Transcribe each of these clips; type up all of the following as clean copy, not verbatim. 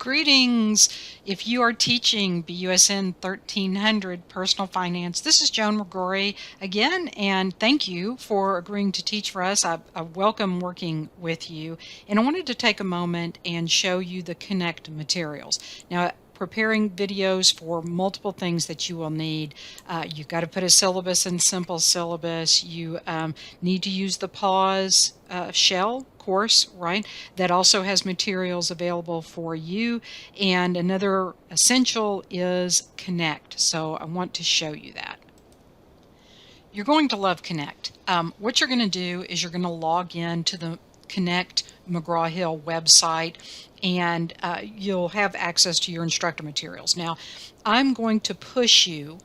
Greetings! If you are teaching BUSN 1300 Personal Finance, this is Joan McGrory again, and thank you for agreeing to teach for us. I welcome working with you, and I wanted to take a moment and show you the Connect materials. Now, preparing videos for multiple things that you will need. You've got to put a syllabus in simple syllabus. You need to use the pause shell course, right? That also has materials available for you. And another essential is Connect. So I want to show you that. You're going to love Connect. What you're going to do is you're going to log in to the Connect McGraw-Hill website, and you'll have access to your instructor materials. Now, I'm going to push you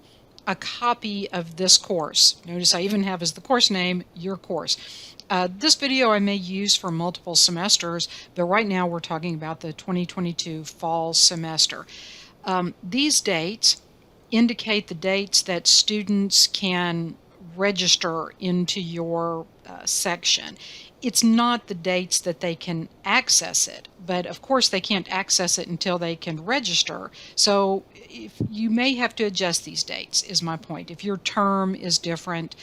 a copy of this course. Notice I even have as the course name, your course. This video I may use for multiple semesters, but right now we're talking about the 2022 fall semester. These dates indicate the dates that students can register into your section. It's not the dates that they can access it, but of course they can't access it until they can register. So if you may have to adjust these dates, is my point. If your term is different,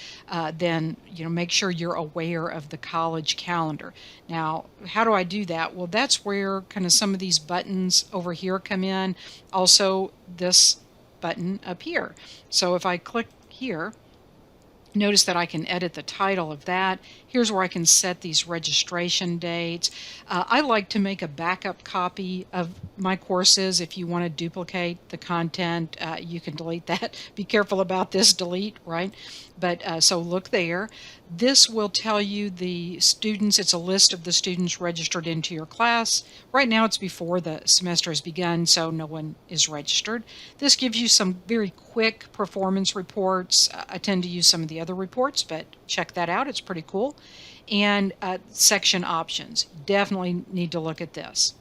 then make sure you're aware of the college calendar. Now, how do I do that? Well, that's where kind of some of these buttons over here come in. Also, this button up here. So if I click here, notice that I can edit the title of that. Here's where I can set these registration dates. I like to make a backup copy of my courses. If you want to duplicate the content, you can delete that. Be careful about this delete, right? But so look there. This will tell you the students. It's a list of the students registered into your class. Right now it's before the semester has begun, so no one is registered. This gives you some very quick performance reports. I tend to use some of the other reports, but check that out. It's pretty cool. And section options. Definitely need to look at this.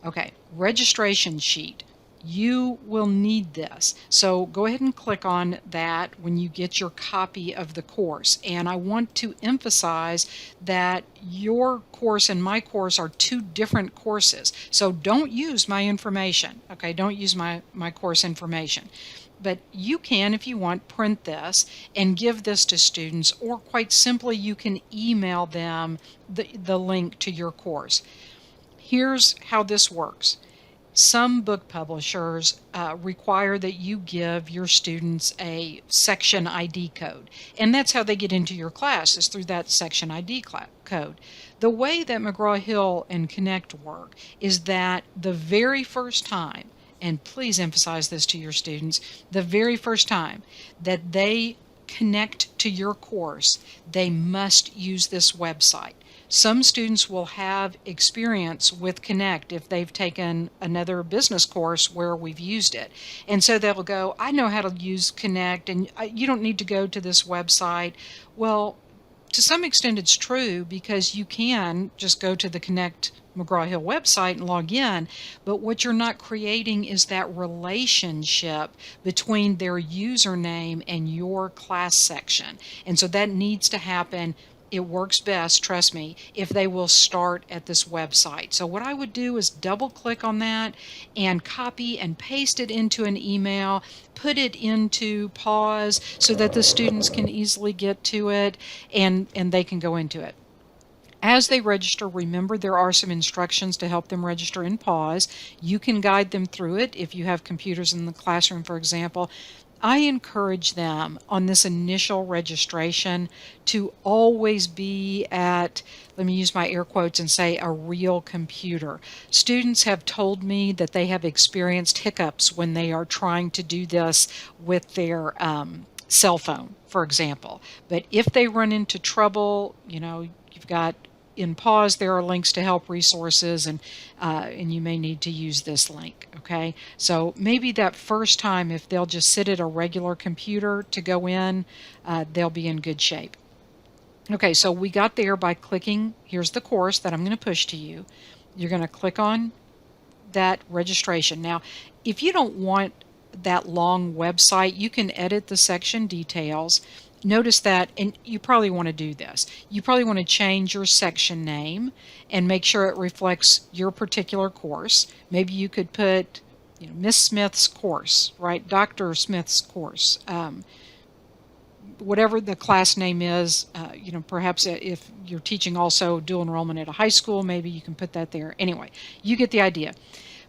Okay, registration sheet. You will need this. So go ahead and click on that when you get your copy of the course. And I want to emphasize that your course and my course are two different courses. So don't use my information. Okay, don't use my course information. But you can, if you want, print this and give this to students, or quite simply you can email them the link to your course. Here's how this works. Some book publishers require that you give your students a section ID code, and that's how they get into your class, is through that section ID code. The way that McGraw-Hill and Connect work is that the very first time, and please emphasize this to your students, the very first time that they connect to your course, they must use this website. Some students will have experience with Connect if they've taken another business course where we've used it. And so they'll go, I know how to use Connect, and you don't need to go to this website. Well, to some extent it's true, because you can just go to the Connect McGraw-Hill website and log in, but what you're not creating is that relationship between their username and your class section. And so that needs to happen. It works best, trust me, if they will start at this website. So what I would do is double click on that and copy and paste it into an email, put it into pause so that the students can easily get to it and they can go into it. As they register, remember there are some instructions to help them register in pause. You can guide them through it if you have computers in the classroom, for example. I encourage them on this initial registration to always be at, let me use my air quotes and say, a real computer. Students have told me that they have experienced hiccups when they are trying to do this with their cell phone, for example. But if they run into trouble, you've got in pause, there are links to help resources, and you may need to use this link. Okay, so maybe that first time, if they'll just sit at a regular computer to go in, they'll be in good shape. Okay, so we got there by clicking. Here's the course that I'm going to push to you. You're going to click on that registration. Now, if you don't want that long website, you can edit the section details notice that, and you probably want to do this, you probably want to change your section name and make sure it reflects your particular course. Maybe you could put, Miss Smith's course, right? Dr. Smith's course. Whatever the class name is, perhaps if you're teaching also dual enrollment at a high school, maybe you can put that there. Anyway, you get the idea.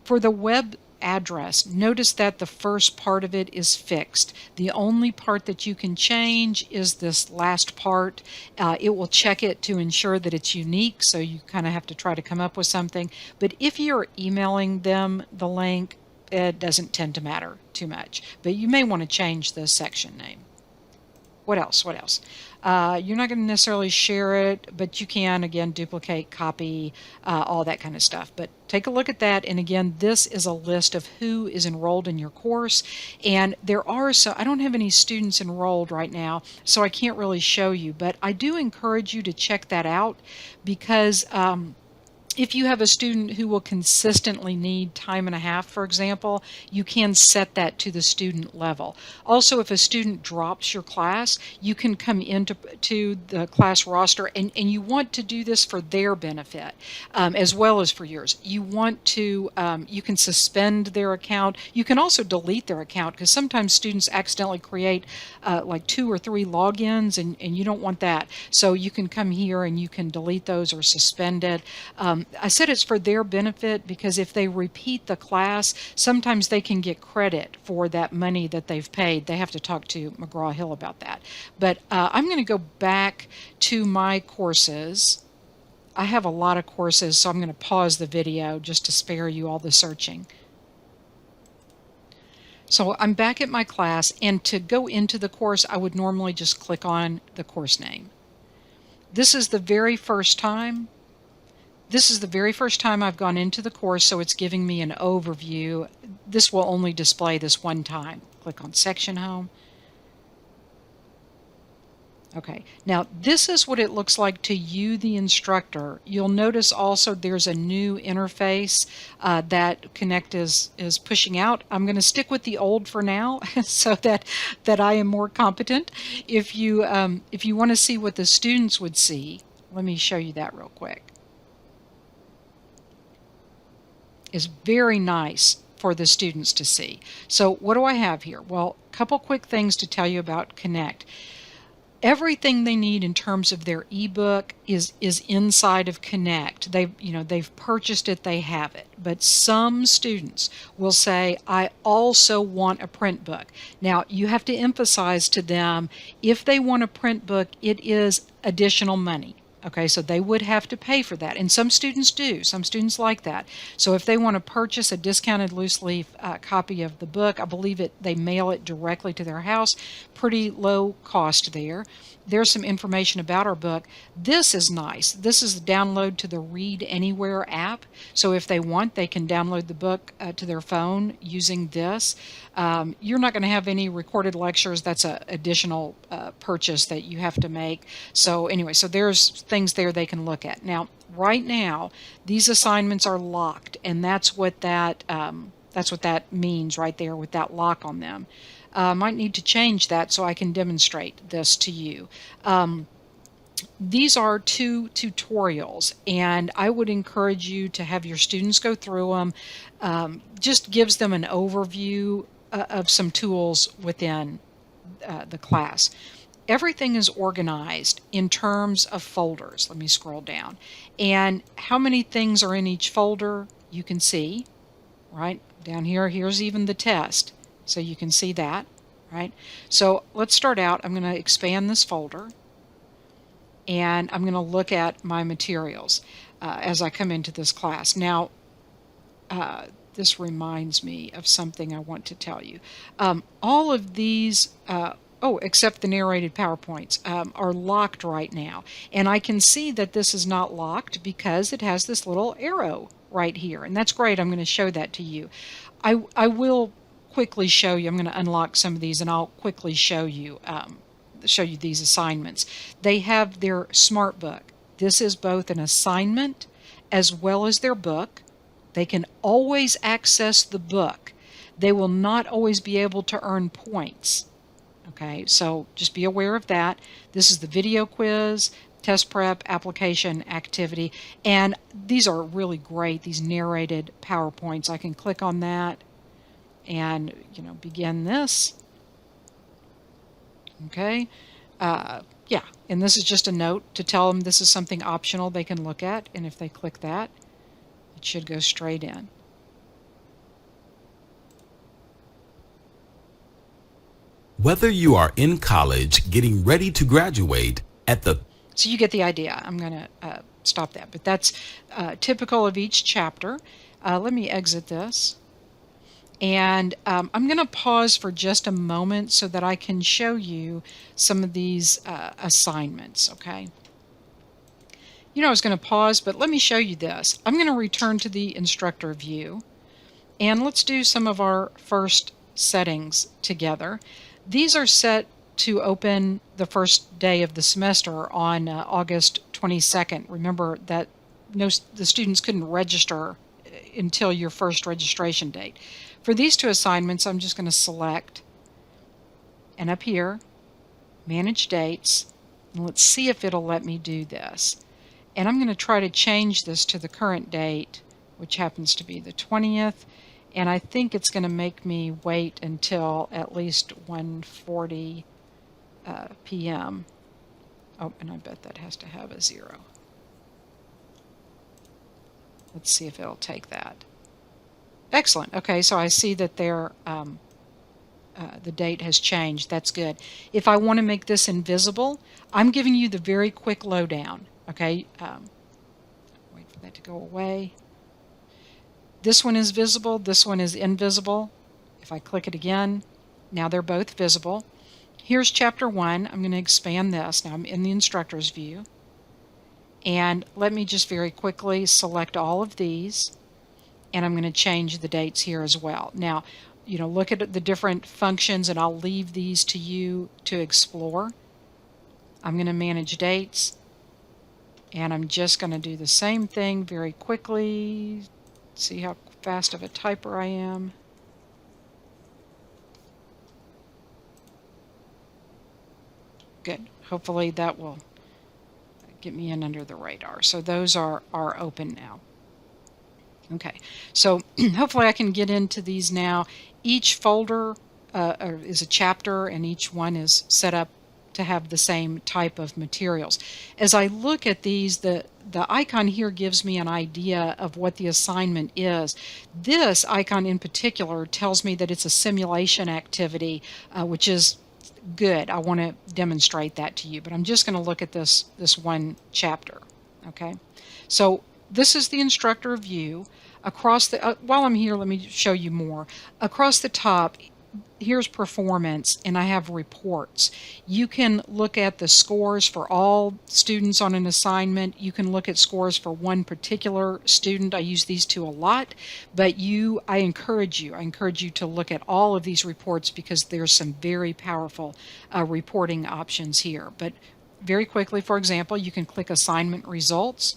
For the web address, notice that the first part of it is fixed. The only part that you can change is this last part. It will check it to ensure that it's unique, so you kind of have to try to come up with something. But if you're emailing them the link, it doesn't tend to matter too much. But you may want to change the section name. What else? What else? You're not going to necessarily share it, but you can, again, duplicate, copy, all that kind of stuff. But take a look at that. And again, this is a list of who is enrolled in your course. And there are, so I don't have any students enrolled right now, so I can't really show you. But I do encourage you to check that out because if you have a student who will consistently need time and a half, for example, you can set that to the student level. Also, if a student drops your class, you can come into the class roster, and you want to do this for their benefit as well as for yours. You want to, you can suspend their account. You can also delete their account because sometimes students accidentally create like 2 or 3 logins, and you don't want that. So you can come here and you can delete those or suspend it. I said it's for their benefit because if they repeat the class, sometimes they can get credit for that money that they've paid. They have to talk to McGraw-Hill about that. But I'm going to go back to my courses. I have a lot of courses, so I'm going to pause the video just to spare you all the searching. So I'm back at my class, and to go into the course, I would normally just click on the course name. This is the very first time I've gone into the course, so it's giving me an overview. This will only display this one time. Click on Section Home. Okay, now this is what it looks like to you, the instructor. You'll notice also there's a new interface that Connect is pushing out. I'm going to stick with the old for now so that I am more competent. If you want to see what the students would see, let me show you that real quick. Is very nice for the students to see. So what do I have here? Well, a couple quick things to tell you about Connect. Everything they need in terms of their ebook is inside of Connect. They've purchased it, they have it. But some students will say, I also want a print book. Now, you have to emphasize to them, if they want a print book, it is additional money. Okay, so they would have to pay for that. And some students do. Some students like that. So if they want to purchase a discounted loose leaf copy of the book, I believe they mail it directly to their house. Pretty low cost there. There's some information about our book. This is nice. This is the download to the Read Anywhere app. So if they want, they can download the book to their phone using this. You're not going to have any recorded lectures. That's an additional purchase that you have to make. So anyway, so there's things there they can look at. Now, right now, these assignments are locked, and that's what that means right there with that lock on them. Might need to change that so I can demonstrate this to you. These are 2 tutorials, and I would encourage you to have your students go through them. Just gives them an overview of some tools within the class. Everything is organized in terms of folders. Let me scroll down. And how many things are in each folder, you can see, right? Down here, here's even the test. So you can see that, right? So let's start out. I'm going to expand this folder, and I'm going to look at my materials as I come into this class. Now, this reminds me of something I want to tell you. All of these, except the narrated PowerPoints, are locked right now. And I can see that this is not locked because it has this little arrow right here. And that's great. I'm going to show that to you. I will quickly show you. I'm going to unlock some of these, and I'll quickly show you these assignments. They have their Smart Book. This is both an assignment as well as their book. They can always access the book. They will not always be able to earn points. Okay, so just be aware of that. This is the video quiz, test prep, application, activity, and these are really great, these narrated PowerPoints. I can click on that and, begin this. Okay, yeah, and this is just a note to tell them this is something optional they can look at, and if they click that, it should go straight in. Whether you are in college getting ready to graduate at the So you get the idea. I'm going to stop that, but that's typical of each chapter. Let me exit this. And I'm going to pause for just a moment so that I can show you some of these assignments, okay? I was going to pause, but let me show you this. I'm going to return to the instructor view, and let's do some of our first settings together. These are set to open the first day of the semester on August 22nd. Remember that the students couldn't register until your first registration date. For these two assignments, I'm just going to select, and up here, Manage Dates, and let's see if it'll let me do this. And I'm going to try to change this to the current date, which happens to be the 20th, and I think it's going to make me wait until at least 1:40 p.m. Oh, and I bet that has to have a 0. Let's see if it'll take that. Excellent. Okay, so I see that the date has changed. That's good. If I want to make this invisible, I'm giving you the very quick lowdown. Okay, wait for that to go away. This one is visible. This one is invisible. If I click it again, now they're both visible. Here's chapter 1. I'm going to expand this. Now I'm in the instructor's view. And let me just very quickly select all of these. And I'm going to change the dates here as well. Now, look at the different functions, and I'll leave these to you to explore. I'm going to manage dates, and I'm just going to do the same thing very quickly. See how fast of a typer I am. Good. Hopefully that will get me in under the radar. So those are open now. Okay, so hopefully I can get into these now. Each folder is a chapter, and each one is set up to have the same type of materials. As I look at these, the icon here gives me an idea of what the assignment is. This icon in particular tells me that it's a simulation activity, which is good. I want to demonstrate that to you, but I'm just going to look at this one chapter. Okay, so this is the instructor view. Across the while I'm here, let me show you more. Across the top, here's performance, and I have reports. You can look at the scores for all students on an assignment. You can look at scores for one particular student. I use these two a lot, but I encourage you to look at all of these reports, because there's some very powerful reporting options here. But very quickly, for example, you can click assignment results.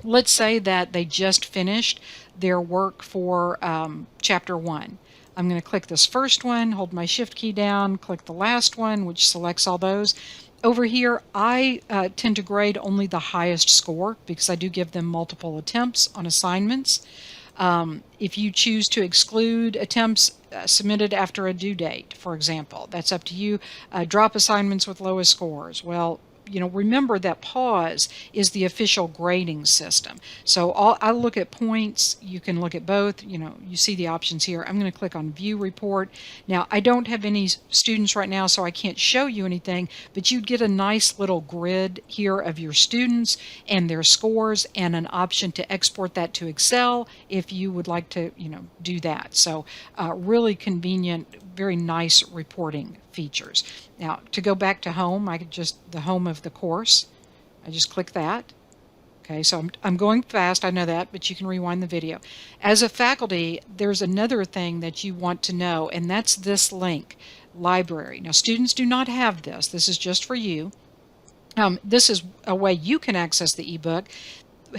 Let's say that they just finished their work for chapter 1. I'm going to click this first one, hold my shift key down, click the last one, which selects all those. Over here, I tend to grade only the highest score, because I do give them multiple attempts on assignments. If you choose to exclude attempts submitted after a due date, for example, that's up to you. Drop assignments with lowest scores. Well, remember that pause is the official grading system. So I look at points. You can look at both. You see the options here. I'm going to click on View Report. Now, I don't have any students right now, so I can't show you anything, but you'd get a nice little grid here of your students and their scores, and an option to export that to Excel if you would like to, do that. So really convenient, very nice reporting features. Now, to go back to home, I could the home of the course. I just click that. Okay, so I'm going fast, I know that, but you can rewind the video. As a faculty, there's another thing that you want to know, and that's this link, library. Now, students do not have this. This is just for you. This is a way you can access the ebook.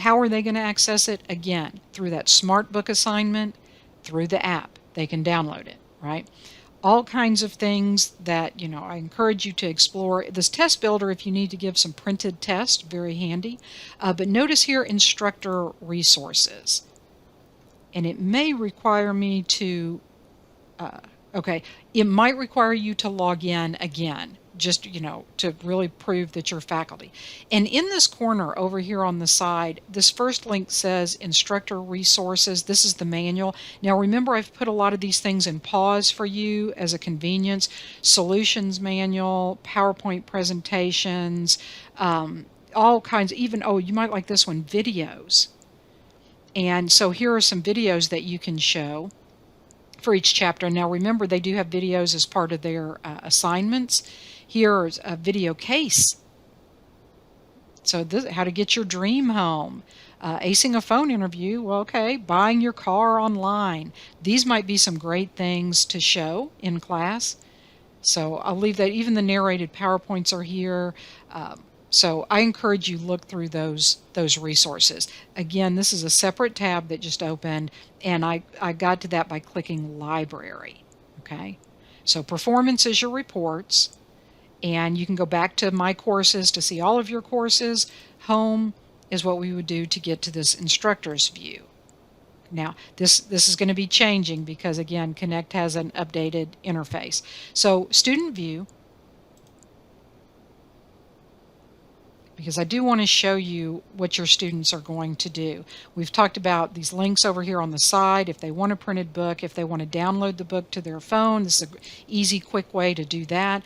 How are they going to access it? Again, through that smart book assignment, through the app. They can download it, right? all kinds of things that, I encourage you to explore. This test builder, if you need to give some printed tests, very handy. But notice here, Instructor Resources. And it may require me to, okay, it might require you to log in again, just, to really prove that you're faculty. And in this corner over here on the side, this first link says Instructor Resources. This is the manual. Now remember, I've put a lot of these things in pause for you as a convenience. Solutions manual, PowerPoint presentations, all kinds, even, oh, you might like this one, videos. And so here are some videos that you can show for each chapter. Now remember, they do have videos as part of their assignments. Here's a video case. So this, how to get your dream home. Acing a phone interview, well, okay, buying your car online. These might be some great things to show in class. So I'll leave that. Even the narrated PowerPoints are here. So I encourage you look through those resources. Again, this is a separate tab that just opened, and I got to that by clicking Library. Okay, so Performance is your reports, and you can go back to My Courses to see all of your courses. Home is what we would do to get to this Instructor's View. Now, this is going to be changing because, again, Connect has an updated interface. So Student View, because I do want to show you what your students are going to do. We've talked about these links over here on the side. If they want a printed book, if they want to download the book to their phone, this is an easy, quick way to do that.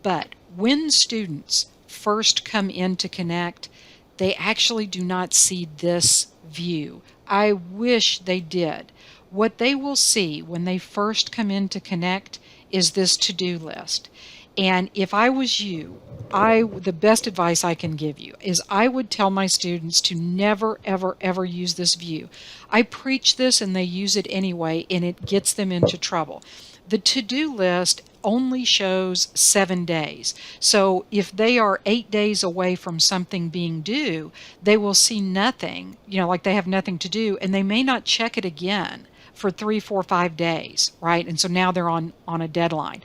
But when students first come into Connect, they actually do not see this view. I wish they did. What they will see when they first come into Connect is this to-do list. And if I was you, the best advice I can give you is I would tell my students to never, ever, ever use this view. I preach this and they use it anyway, and it gets them into trouble. The to-do list only shows 7 days. So if they are 8 days away from something being due, they will see nothing, like they have nothing to do, and they may not check it again for 3, 4, 5 days, right? And so now they're on a deadline.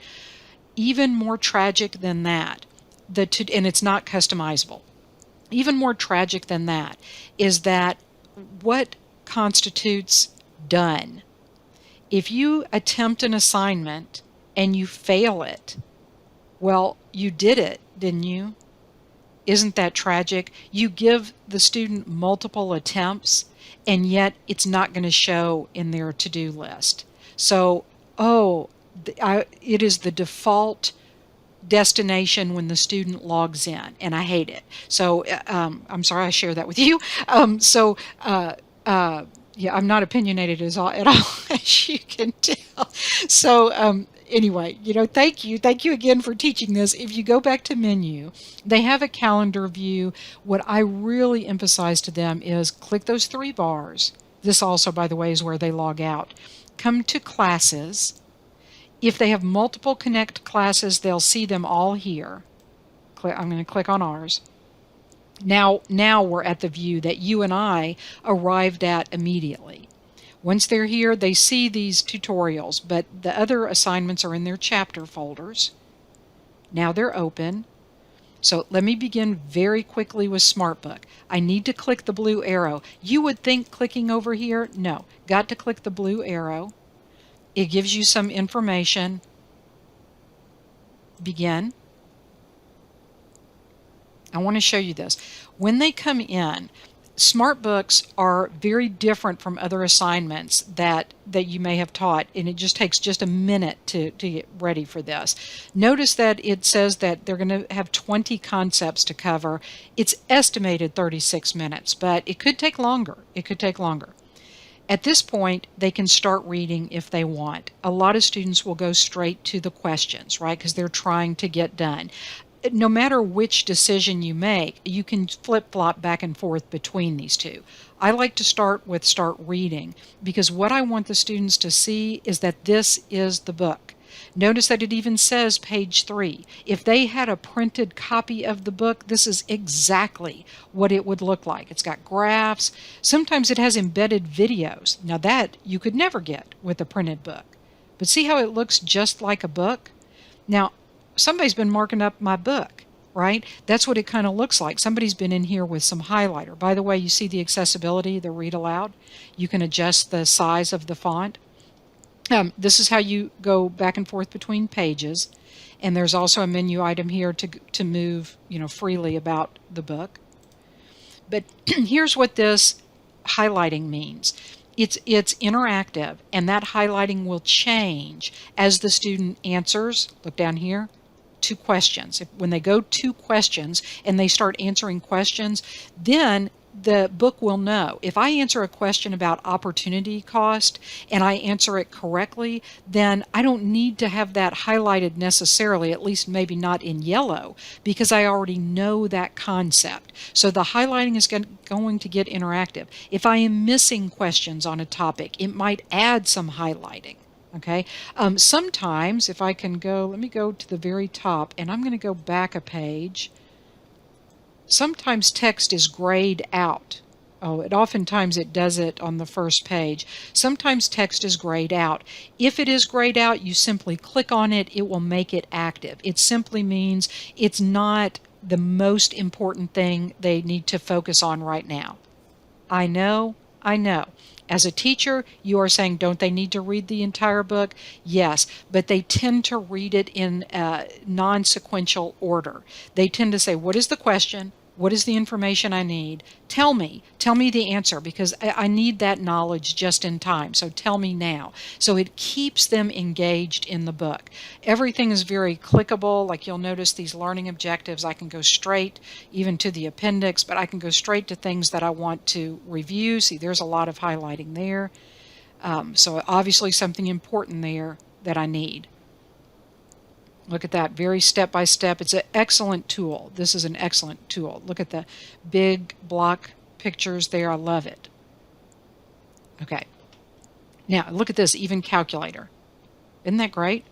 Even more tragic than that, and it's not customizable. Even more tragic than that is that what constitutes done. If you attempt an assignment and you fail it, well, you did it, didn't you? Isn't that tragic? You give the student multiple attempts, and yet it's not going to show in their to-do list. So, it is the default destination when the student logs in, and I hate it. So I'm sorry I share that with you. Yeah, I'm not opinionated at all, as you can tell. So anyway, thank you again for teaching this. If you go back to menu, they have a calendar view. What I really emphasize to them is click those 3 bars. This also, by the way, is where they log out. Come to classes. If they have multiple Connect classes, they'll see them all here. I'm going to click on ours. Now we're at the view that you and I arrived at immediately. Once they're here, they see these tutorials, but the other assignments are in their chapter folders. Now they're open. So let me begin very quickly with SmartBook. I need to click the blue arrow. You would think clicking over here, no, got to click the blue arrow. It gives you some information. Begin. I want to show you this. When they come in, SmartBooks are very different from other assignments that you may have taught, and it just takes just a minute to get ready for this. Notice that it says that they're going to have 20 concepts to cover. It's estimated 36 minutes, but it could take longer. It could take longer. At this point, they can start reading if they want. A lot of students will go straight to the questions, right, because they're trying to get done. No matter which decision you make, you can flip-flop back and forth between these two. I like to start reading, because what I want the students to see is that this is the book. Notice that it even says page 3. If they had a printed copy of the book, this is exactly what it would look like. It's got graphs. Sometimes it has embedded videos. Now that you could never get with a printed book. But see how it looks just like a book? Now, somebody's been marking up my book, right? That's what it kind of looks like. Somebody's been in here with some highlighter. By the way, you see the accessibility, the read aloud. You can adjust the size of the font. This is how you go back and forth between pages. And there's also a menu item here to move, freely about the book. But here's what this highlighting means. It's interactive, and that highlighting will change as the student answers. Look down here. 2 questions. When they go 2 questions and they start answering questions, then the book will know. If I answer a question about opportunity cost and I answer it correctly, then I don't need to have that highlighted necessarily, at least maybe not in yellow, because I already know that concept. So the highlighting is going to get interactive. If I am missing questions on a topic, it might add some highlighting. Okay. Sometimes if I can go, let me go to the very top, and I'm going to go back a page. Sometimes text is grayed out. Oftentimes it does it on the first page. Sometimes text is grayed out. If it is grayed out, you simply click on it. It will make it active. It simply means it's not the most important thing they need to focus on right now. I know. As a teacher, you are saying, don't they need to read the entire book? Yes, but they tend to read it in non-sequential order. They tend to say, what is the question? What is the information I need? Tell me the answer, because I need that knowledge just in time. So tell me now. So it keeps them engaged in the book. Everything is very clickable. Like you'll notice these learning objectives, I can go straight even to the appendix, but I can go straight to things that I want to review. See, there's a lot of highlighting there. So obviously something important there that I need. Look at that, very step-by-step. It's an excellent tool. This is an excellent tool. Look at the big block pictures there. I love it. Okay. Now, look at this, even calculator. Isn't that great?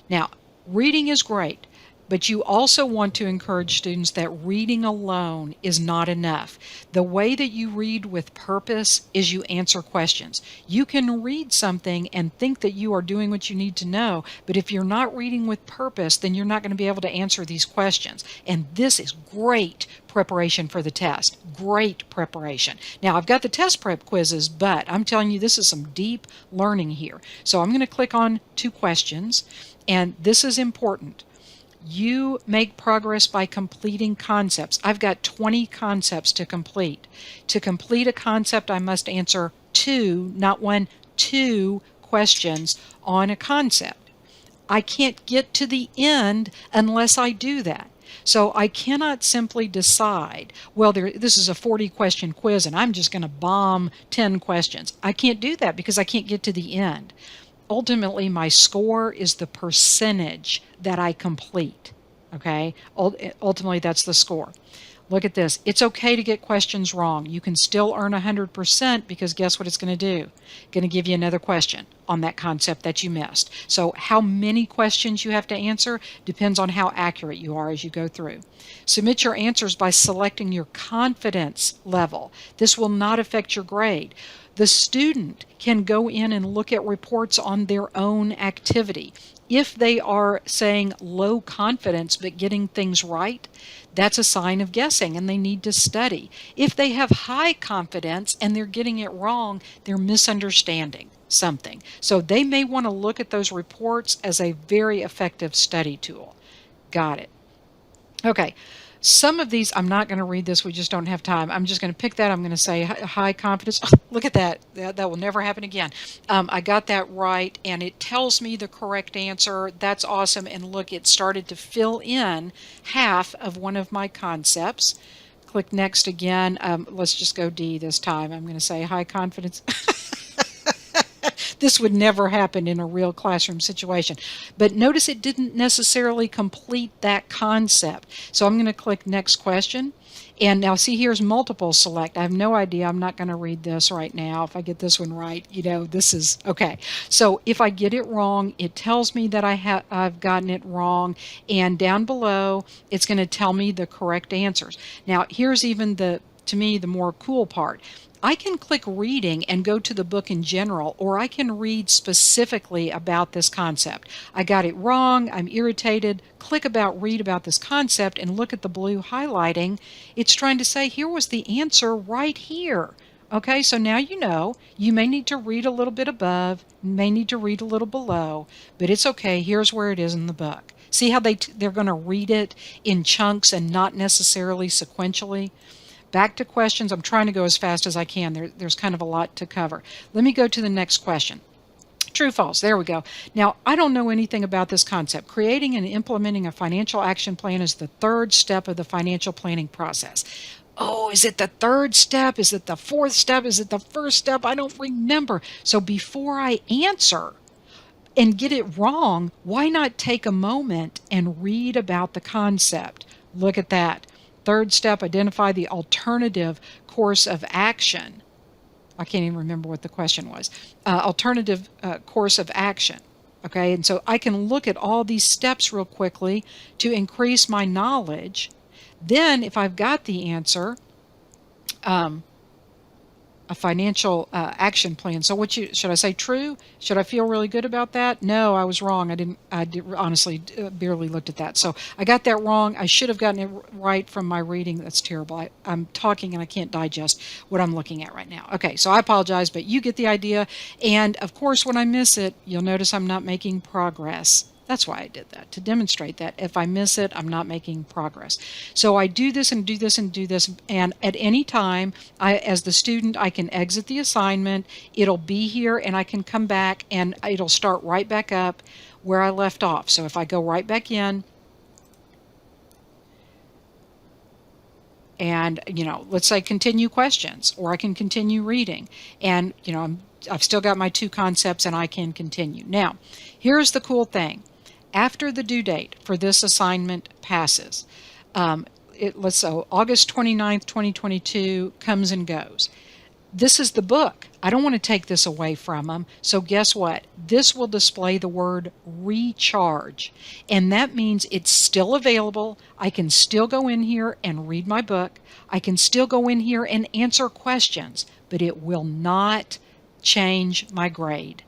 Now, reading is great, but you also want to encourage students that reading alone is not enough. The way that you read with purpose is you answer questions. You can read something and think that you are doing what you need to know, but if you're not reading with purpose, then you're not going to be able to answer these questions. And this is great preparation for the test. Great preparation. Now, I've got the test prep quizzes, but I'm telling you, this is some deep learning here. So I'm going to click on 2 questions, and this is important. You make progress by completing concepts. I've got 20 concepts to complete. To complete a concept, I must answer 2, not 1, 2 questions on a concept. I can't get to the end unless I do that. So I cannot simply decide, well, this is a 40-question quiz and I'm just going to bomb 10 questions. I can't do that because I can't get to the end. Ultimately, my score is the percentage that I complete. Okay? Ultimately, that's the score. Look at this. It's okay to get questions wrong. You can still earn 100% because guess what it's going to do? It's going to give you another question on that concept that you missed. So how many questions you have to answer depends on how accurate you are as you go through. Submit your answers by selecting your confidence level. This will not affect your grade. The student can go in and look at reports on their own activity. If they are saying low confidence but getting things right, that's a sign of guessing and they need to study. If they have high confidence and they're getting it wrong, they're misunderstanding something. So they may want to look at those reports as a very effective study tool. Got it. Okay. Some of these, I'm not going to read this. We just don't have time. I'm just going to pick that. I'm going to say high confidence. Oh, look at that. That will never happen again. I got that right, and it tells me the correct answer. That's awesome. And look, it started to fill in half of one of my concepts. Click next again. Let's just go D this time. I'm going to say high confidence. This would never happen in a real classroom situation. But notice it didn't necessarily complete that concept. So I'm going to click next question. And now see, here's multiple select. I have no idea. I'm not going to read this right now. If I get this one right, this is okay. So if I get it wrong, it tells me that I've gotten it wrong. And down below, it's going to tell me the correct answers. Now, here's even to me, the more cool part. I can click reading and go to the book in general, or I can read specifically about this concept. I got it wrong, I'm irritated, click read about this concept, and look at the blue highlighting. It's trying to say, here was the answer right here. Okay, so now you know. You may need to read a little bit above, may need to read a little below, but it's okay. Here's where it is in the book. See how they're going to read it in chunks and not necessarily sequentially? Back to questions. I'm trying to go as fast as I can. There's kind of a lot to cover. Let me go to the next question. True, false. There we go. Now, I don't know anything about this concept. Creating and implementing a financial action plan is the third step of the financial planning process. Oh, is it the third step? Is it the fourth step? Is it the first step? I don't remember. So before I answer and get it wrong, why not take a moment and read about the concept? Look at that. Third step, identify the alternative course of action. I can't even remember what the question was. Alternative course of action. Okay, and so I can look at all these steps real quickly to increase my knowledge. Then, if I've got the answer, a financial action plan. So should I say true? Should I feel really good about that? No, I was wrong. I honestly barely looked at that. So I got that wrong. I should have gotten it right from my reading. That's terrible. I'm talking and I can't digest what I'm looking at right now. Okay, so I apologize, but you get the idea. And of course, when I miss it, you'll notice I'm not making progress. That's why I did that, to demonstrate that if I miss it, I'm not making progress. So I do this and do this and do this, and at any time, as the student, I can exit the assignment, it'll be here, and I can come back, and it'll start right back up where I left off. So if I go right back in, and, let's say continue questions, or I can continue reading, and, I've still got my two concepts, and I can continue. Now, here's the cool thing. After the due date for this assignment passes, August 29th, 2022 comes and goes. This is the book. I don't want to take this away from them. So guess what? This will display the word recharge. And that means it's still available. I can still go in here and read my book. I can still go in here and answer questions, but it will not change my grade.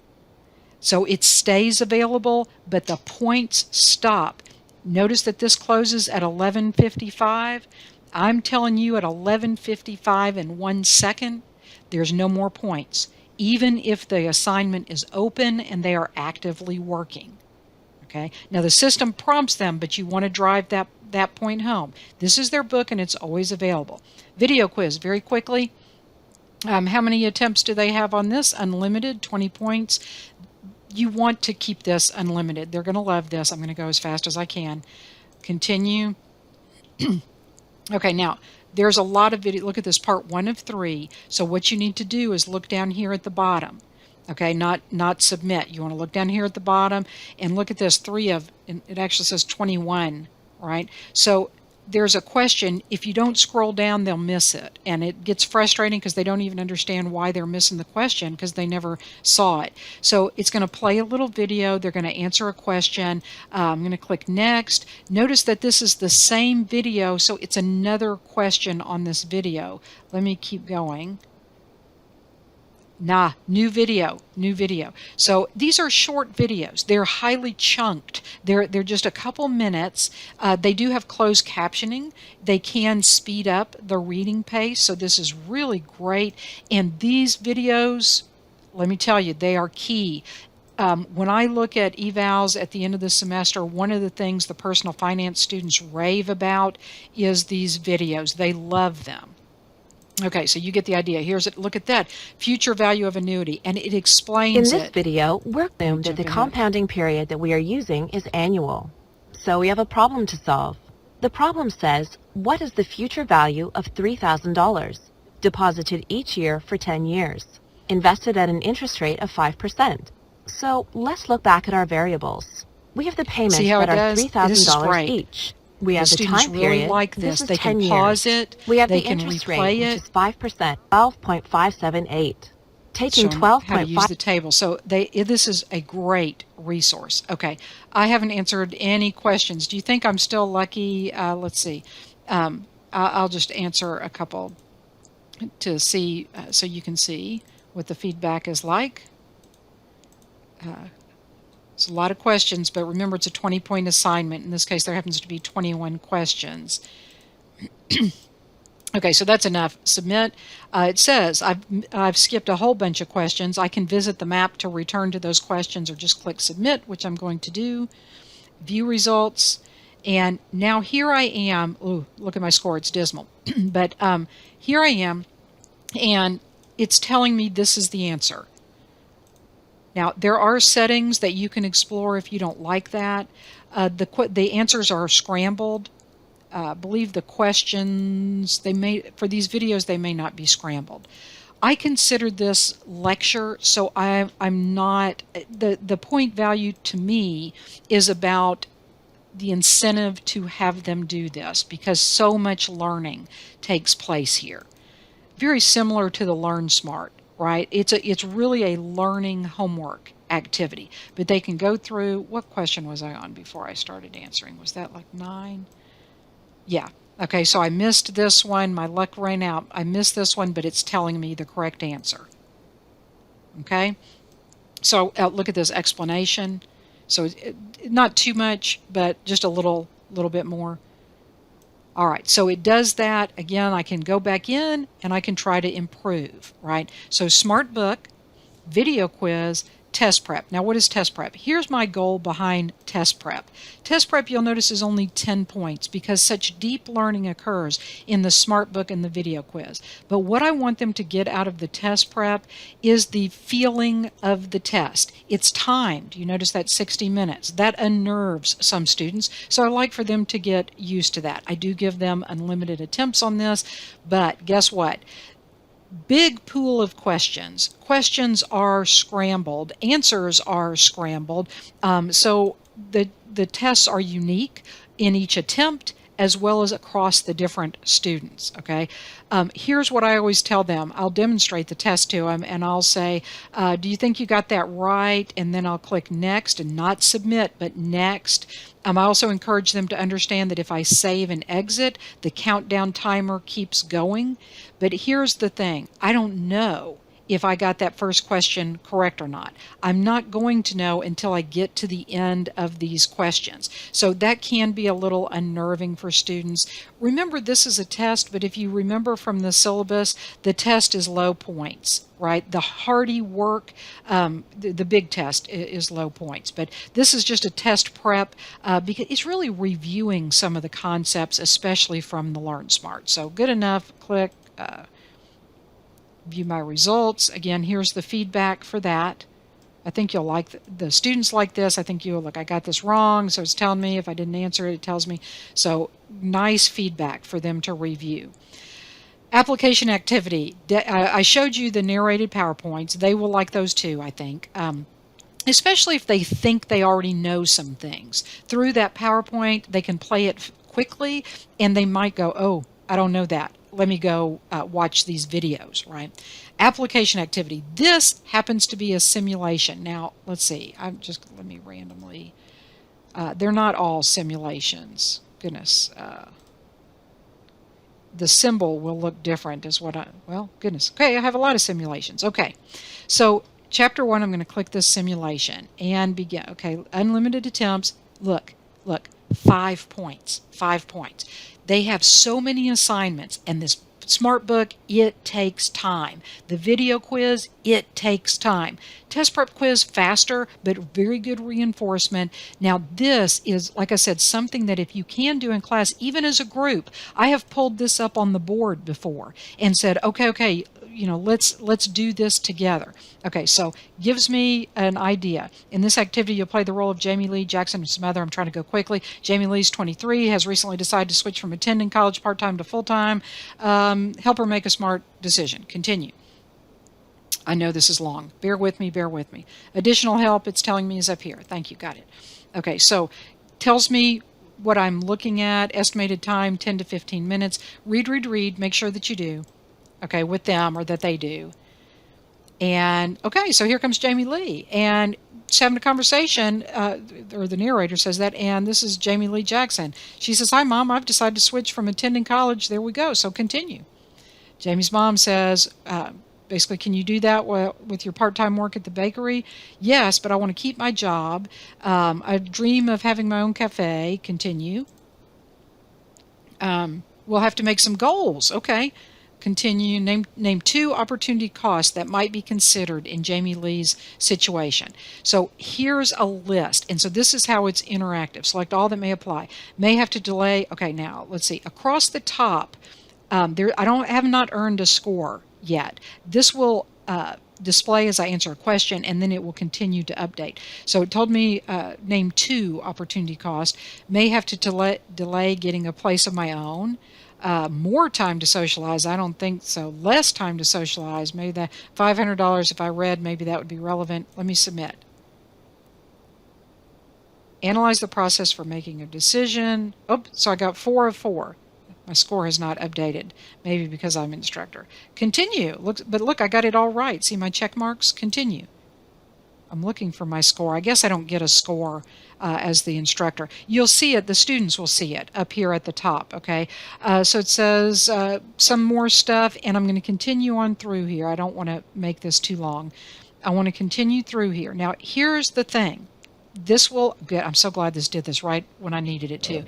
So it stays available, but the points stop. Notice that this closes at 11:55. I'm telling you at 11:55 in 1 second, there's no more points, even if the assignment is open and they are actively working. Okay. Now the system prompts them, but you want to drive that point home. This is their book and it's always available. Video quiz, very quickly. How many attempts do they have on this? Unlimited, 20 points. You want to keep this unlimited. They're going to love this. I'm going to go as fast as I can. Continue. Okay, now there's a lot of video. Look at this, part 1 of 3. So what you need to do is look down here at the bottom. Okay, not submit. You want to look down here at the bottom and look at this, 3 of, and it actually says 21, right? So there's a question. If you don't scroll down, they'll miss it. And it gets frustrating because they don't even understand why they're missing the question because they never saw it. So it's going to play a little video. They're going to answer a question. I'm going to click next. Notice that this is the same video, so it's another question on this video. Let me keep going. New video. So these are short videos. They're highly chunked. They're just a couple minutes. They do have closed captioning. They can speed up the reading pace. So this is really great. And these videos, let me tell you, they are key. When I look at evals at the end of the semester, one of the things the personal finance students rave about is these videos. They love them. Okay, so you get the idea. Look at that, future value of annuity, and it explains it. In this video, we're assumed that the compounding period that we are using is annual. So we have a problem to solve. The problem says, what is the future value of $3,000, deposited each year for 10 years, invested at an interest rate of 5%? So let's look back at our variables. We have the payments that are $3,000 each. We have the time period. Really like this. They can 10 years. Pause it. We have they the can interest replay rate, it. which is 5%, 12.578. Taking 12.5. How to use the table. So this is a great resource. Okay, I haven't answered any questions. Do you think I'm still lucky? Let's see. I'll just answer a couple. to see, so you can see what the feedback is like. It's a lot of questions, but remember it's a 20-point assignment. In this case, there happens to be 21 questions. Okay, so that's enough. Submit. It says I've skipped a whole bunch of questions. I can visit the map to return to those questions or just click submit, which I'm going to do. View results. And now here I am. Ooh, look at my score. It's dismal. But here I am, and it's telling me this is the answer. Now, there are settings that you can explore if you don't like that. The answers are scrambled. I believe the questions, for these videos, they may not be scrambled. I consider this lecture, so I'm not, the point value to me is about the incentive to have them do this, because so much learning takes place here. Very similar to the Learn Smart, right? It's really a learning homework activity, but they can go through. What question was I on before I started answering? Was that like 9? Yeah. Okay, so I missed this one. My luck ran out. I missed this one, but it's telling me the correct answer. Okay? So look at this explanation. So not too much, but just a little bit more. All right, so it does that. Again, I can go back in and I can try to improve, right? So Smart Book, video quiz, test prep. Now, what is test prep? Here's my goal behind test prep. Test prep, you'll notice, is only 10 points because such deep learning occurs in the Smart Book and the video quiz. But what I want them to get out of the test prep is the feeling of the test. It's timed. You notice that 60 minutes. That unnerves some students, so I like for them to get used to that. I do give them unlimited attempts on this, but guess what? Big pool of questions. Questions are scrambled. Answers are scrambled. So the tests are unique in each attempt as well as across the different students. Okay. Here's what I always tell them. I'll demonstrate the test to them and I'll say, do you think you got that right? And then I'll click next, and not submit, but next. I also encourage them to understand that if I save and exit, the countdown timer keeps going. But here's the thing. I don't know if I got that first question correct or not. I'm not going to know until I get to the end of these questions. So that can be a little unnerving for students. Remember, this is a test, but if you remember from the syllabus, the test is low points, right? The hardy work, the big test is low points, but this is just a test prep because it's really reviewing some of the concepts, especially from the Learn Smart. So good enough, click view my results. Again, here's the feedback for that. I think you'll like the students like this. I think you'll look, I got this wrong, so it's telling me if I didn't answer it, it tells me. So nice feedback for them to review. Application activity. I showed you the narrated PowerPoints. They will like those too, I think. Especially if they think they already know some things. Through that PowerPoint, they can play it quickly and they might go, oh, I don't know that. Let me go watch these videos, right? Application activity. This happens to be a simulation. Now, let's see. Let me randomly. They're not all simulations. Goodness. The symbol will look different is what well, goodness. Okay, I have a lot of simulations. Okay. So, chapter 1, I'm going to click this simulation and begin. Okay, unlimited attempts. Look. 5 points. 5 points. They have so many assignments, and this Smart Book, it takes time. The video quiz, it takes time. Test prep quiz, faster, but very good reinforcement. Now this is, like I said, something that if you can do in class, even as a group, I have pulled this up on the board before and said, okay, you know, let's do this together. Okay, so gives me an idea. In this activity, you'll play the role of Jamie Lee Jackson's mother. I'm trying to go quickly. Jamie Lee's 23, has recently decided to switch from attending college part-time to full-time. Help her make a smart decision. Continue. I know this is long. Bear with me. Additional help, it's telling me, is up here. Thank you. Got it. Okay, so tells me what I'm looking at. Estimated time, 10 to 15 minutes. Read. Make sure that you do. Okay, with them, or that they do. And okay, so here comes Jamie Lee, and just having a conversation, or the narrator says that, and this is Jamie Lee Jackson. She says, "Hi, Mom, I've decided to switch from attending college." There we go. So continue. Jamie's mom says, basically, can you do that with your part-time work at the bakery? Yes, but I want to keep my job. I dream of having my own cafe. Continue. We'll have to make some goals. Okay. Continue. Name 2 opportunity costs that might be considered in Jamie Lee's situation. So here's a list. And so this is how it's interactive. Select all that may apply. May have to delay. Okay, now let's see. Across the top, I have not earned a score yet. This will display as I answer a question, and then it will continue to update. So it told me name 2 opportunity costs. May have to delay getting a place of my own. More time to socialize, I don't think so. Less time to socialize, maybe that $500 if I read, maybe that would be relevant. Let me submit. Analyze the process for making a decision. Oh, so I got 4 of 4. My score has not updated, maybe because I'm instructor. Continue. But look, I got it all right. See my check marks? Continue. I'm looking for my score. I guess I don't get a score as the instructor. You'll see it. The students will see it up here at the top. Okay. So it says some more stuff, and I'm going to continue on through here. I don't want to make this too long. I want to continue through here. Now, here's the thing. This will get. I'm so glad this did this right when I needed it to.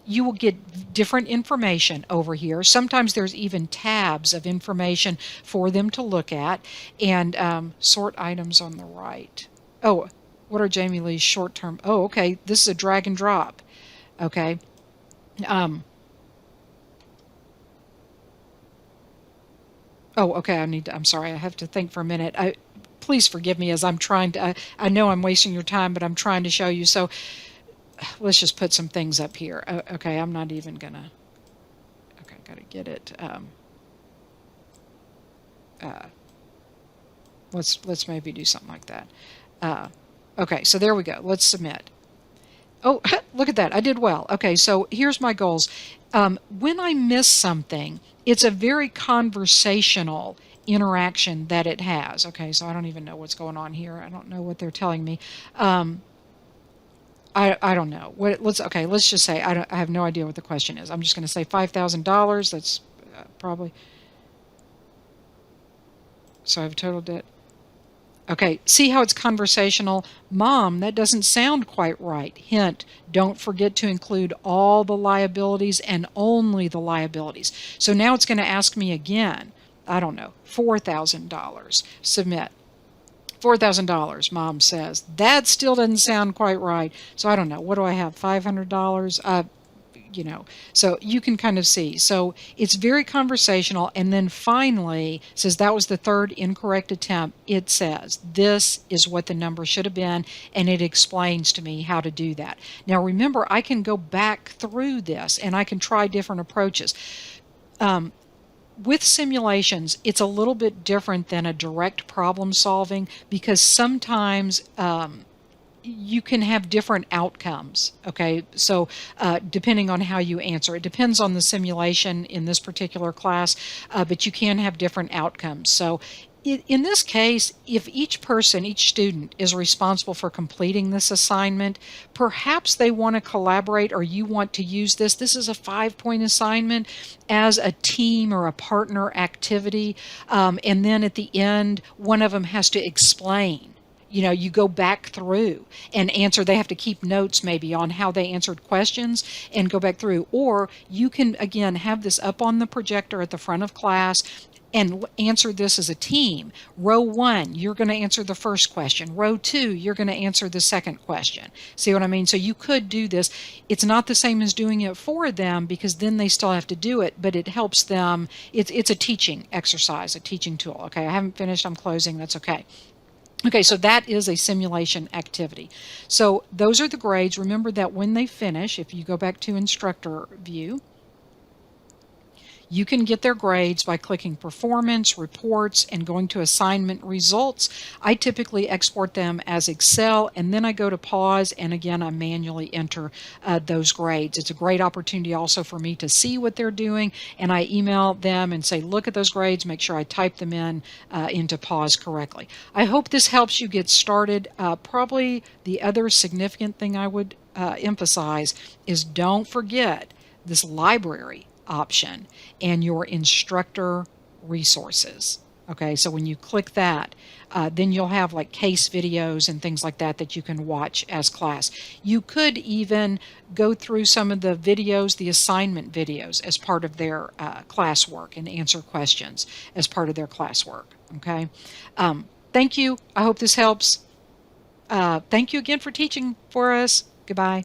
You will get different information over here. Sometimes there's even tabs of information for them to look at, and sort items on the right. Oh, what are Jamie Lee's short-term? Oh, okay. This is a drag and drop. Okay. Oh, okay. I'm sorry. I have to think for a minute. Please forgive me as I'm trying to. I know I'm wasting your time, but I'm trying to show you. So let's just put some things up here. Okay, I'm not even gonna. Okay, gotta get it. Let's maybe do something like that. Okay, so there we go. Let's submit. Oh, look at that. I did well. Okay, so here's my goals. When I miss something, it's a very conversational interaction that it has. Okay, so I don't even know what's going on here. I don't know what they're telling me. I don't know. Let's just say I have no idea what the question is. I'm just going to say $5,000. That's probably. So I have a total debt. Okay, see how it's conversational? Mom, that doesn't sound quite right. Hint, don't forget to include all the liabilities and only the liabilities. So now it's going to ask me again. I don't know, $4,000. Submit. $4,000, Mom says. That still doesn't sound quite right. So I don't know. What do I have? $500? So you can kind of see. So it's very conversational. And then finally says that was the 3rd incorrect attempt. It says this is what the number should have been, and it explains to me how to do that. Now remember, I can go back through this and I can try different approaches. With simulations, it's a little bit different than a direct problem solving because sometimes you can have different outcomes. Okay, so depending on how you answer, it depends on the simulation in this particular class, but you can have different outcomes. So in this case, if each student is responsible for completing this assignment, perhaps they want to collaborate or you want to use this. This is a 5-point assignment as a team or a partner activity. And then at the end, one of them has to explain. You go back through and answer. They have to keep notes maybe on how they answered questions and go back through. Or you can, again, have this up on the projector at the front of class and answer this as a team. Row 1, you're going to answer the first question. Row 2, you're going to answer the second question. See what I mean? So you could do this. It's not the same as doing it for them because then they still have to do it, but it helps them. It's a teaching exercise, a teaching tool. Okay, I haven't finished. I'm closing. That's okay. Okay, so that is a simulation activity. So those are the grades. Remember that when they finish, if you go back to instructor view, you can get their grades by clicking Performance, Reports, and going to Assignment Results. I typically export them as Excel, and then I go to Pause, and again, I manually enter those grades. It's a great opportunity also for me to see what they're doing, and I email them and say, look at those grades, make sure I type them in into Pause correctly. I hope this helps you get started. Probably the other significant thing I would emphasize is don't forget this library option and your instructor Resources. Okay, so when you click that, then you'll have like case videos and things like that that you can watch as class. You could even go through some of the videos, the assignment videos, as part of their classwork and answer questions as part of their classwork. Okay, thank you. I hope this helps. Thank you again for teaching for us. Goodbye.